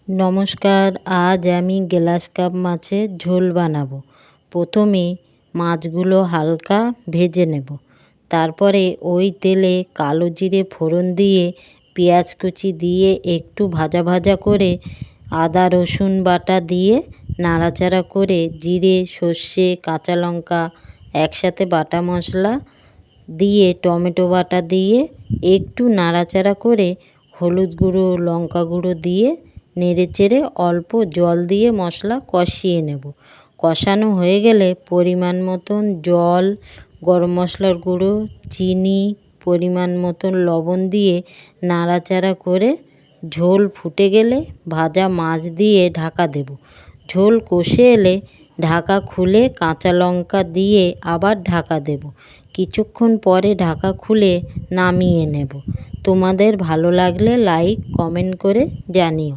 নমস্কার, আজ আমি গ্লাস কাপ মাছের ঝোল বানাবো। প্রথমে মাছগুলো হালকা ভেজে নেব। তারপরে ওই তেলে কালো জিরে ফোড়ন দিয়ে পেঁয়াজ কুচি দিয়ে একটু ভাজা ভাজা করে আদা রসুন বাটা দিয়ে নাড়াচাড়া করে জিরে সর্ষে কাঁচা লঙ্কা একসাথে বাটা মশলা দিয়ে টমেটো বাটা দিয়ে একটু নাড়াচাড়া করে হলুদ গুঁড়ো লঙ্কা গুঁড়ো দিয়ে নেড়েচেড়ে অল্প জল দিয়ে মশলা কষিয়ে নেব। কষানো হয়ে গেলে পরিমাণ মতন জল, গরম মশলার গুঁড়ো, চিনি, পরিমাণ মতন লবণ দিয়ে নাড়াচাড়া করে ঝোল ফুটে গেলে ভাজা মাছ দিয়ে ঢাকা দেব। ঝোল কষে এলে ঢাকা খুলে কাঁচা লঙ্কা দিয়ে আবার ঢাকা দেব। কিছুক্ষণ পরে ঢাকা খুলে নামিয়ে নেব। তোমাদের ভালো লাগলে লাইক কমেন্ট করে জানিও।